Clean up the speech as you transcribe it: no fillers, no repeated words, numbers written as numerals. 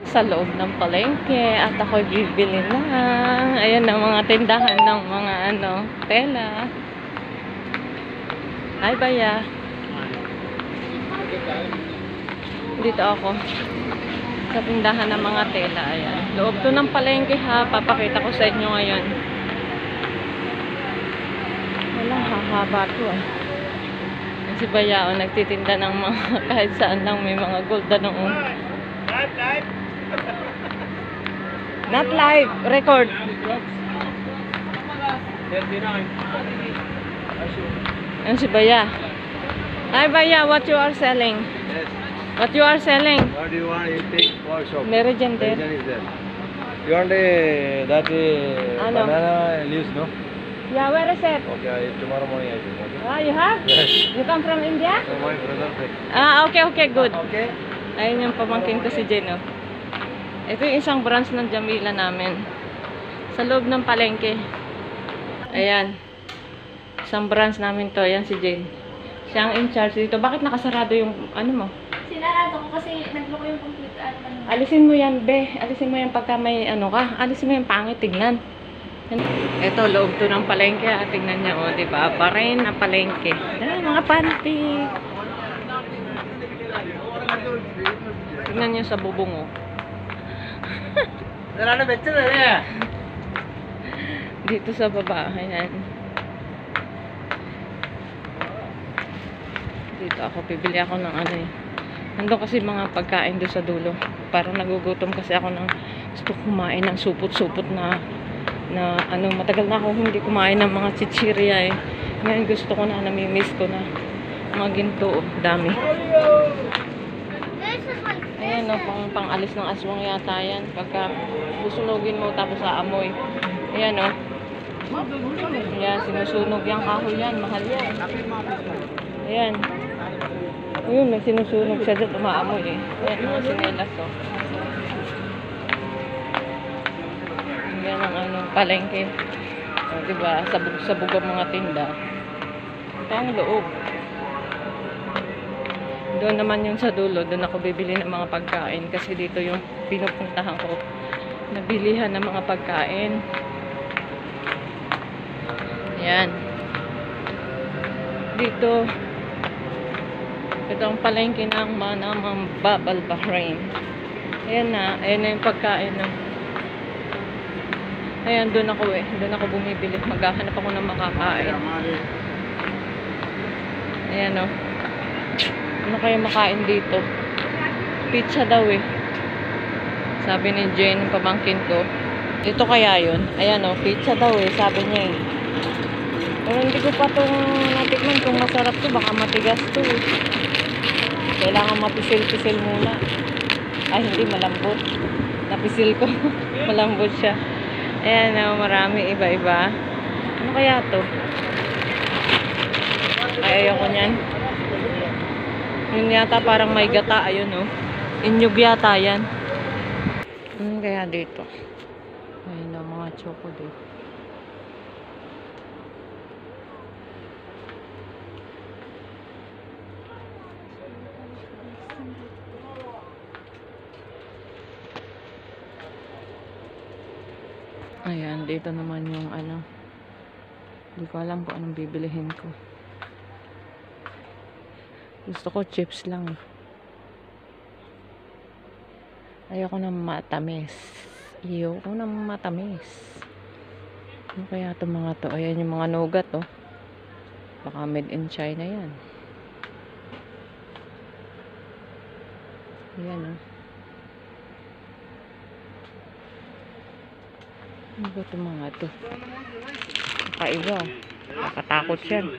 Sa loob ng palengke at ako'y bibili lang. Ayan ang mga tindahan ng mga tela. Hi, Baya. Dito ako sa tindahan ng mga tela. Ayan. Loob to ng palengke ha. Papakita ko sa inyo ngayon. Wala, hahaba to ah. Si Baya nagtitinda ng mga kahit saan lang may mga gold noon. Not live, record. Yan si Baya. Hi Baya, what you are selling? Yes. What you are selling? What do you want? You take workshop. Meridian there. Meridian is there. You want banana leaves, no? Yeah, where is it? Okay, tomorrow morning I will. Okay. Ah, you have? Yes. You come from India? So my brother take. Okay, good. Okay. Ayun yung pamangkin ko si Jen, oh. Ito yung isang branch ng Jamila namin. Sa loob ng palengke. Ayan. Isang branch namin to. Ayan si Jen. Siya ang in charge dito. Bakit nakasarado yung mo? Sinarado ko kasi nagloko yung computer at Alisin mo yan, be. Alisin mo yan pagka may ka. Alisin mo yung pangit, tignan. Ito, loob to ng palengke. Tignan niya, oh, diba? Pa rin ang palengke. Ayan, mga panty. Tignan niyo sa bubong, oh. Dito sa baba, ayan. Dito ako, bibili ako ng nandun kasi mga pagkain doon sa dulo. Parang nagugutom kasi ako ng gusto kumain ng supot-supot na matagal na ako hindi kumain ng mga chichirya eh. Ngayon gusto ko na, namimiss ko na. Mga ginto, dami. Ayan o, pang-alis ng aswang yata yan. Pagka susunugin mo tapos aamoy. Ayan o. Ayan, sinusunog yung kahoy yan. Mahal yan. Ayan. Ayun, may sinusunog siya dyan. Umaamoy eh. Ayan, mga sinelas o. Ayan ang palengke. O, diba? Sabog ang mga tinda. Ito ang loob. Doon naman yung sa dulo, doon ako bibili ng mga pagkain kasi dito yung pinupuntahan ko, nabilihan ng mga pagkain. Ayan. Dito, ito ang palengke ng Manamang Babal Bahrain. Ayan na yung pagkain. No? Ayan, doon ako bumibili. Maghahanap ako ng makakain. Ayan o. Ano kayo makain dito? Pizza daw eh. Sabi ni Jane, yung pamangkin ko. Ito kaya yun? Ayan o, pizza daw eh. Sabi niya eh. Pero hindi ko pa itong natikman kung masarap to. Baka matigas to eh. Kailangan mapisil-pisil muna. Ay, hindi, malambot. Napisil ko. Malambot siya. Ayan o, marami iba-iba. Ano kaya to? Ay, ayoko niyan. Yun yata parang may gata, ayun oh. Inyog yata yan. Kaya dito. Ayun ang mga chocolate. Ayan, dito naman yung hindi ko alam kung anong bibilihin ko. Gusto ko chips lang. Ayoko na matamis. Ayoko na matamis. Ano kaya itong mga to? Ayan yung mga nougat oh. Baka made in China yan. Ayan oh. Ano ba itong mga to? Kakaiba. Nakatakot yan.